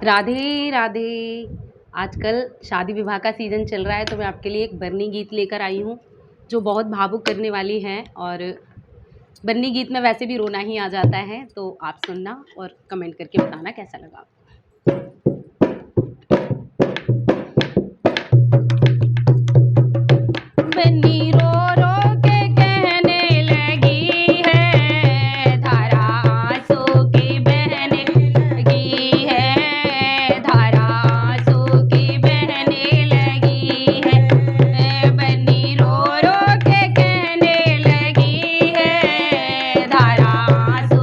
राधे राधे। आजकल शादी विवाह का सीज़न चल रहा है तो मैं आपके लिए एक बरनी गीत लेकर आई हूँ जो बहुत भावुक करने वाली है। और बरनी गीत में वैसे भी रोना ही आ जाता है, तो आप सुनना और कमेंट करके बताना कैसा लगा। बन्नी रो रो के कहने लगी है, धारा आंसू की बहने लगी है, धारा आंसू की बहने लगी है। बन्नी रो रो के कहने लगी है, धारा आंसू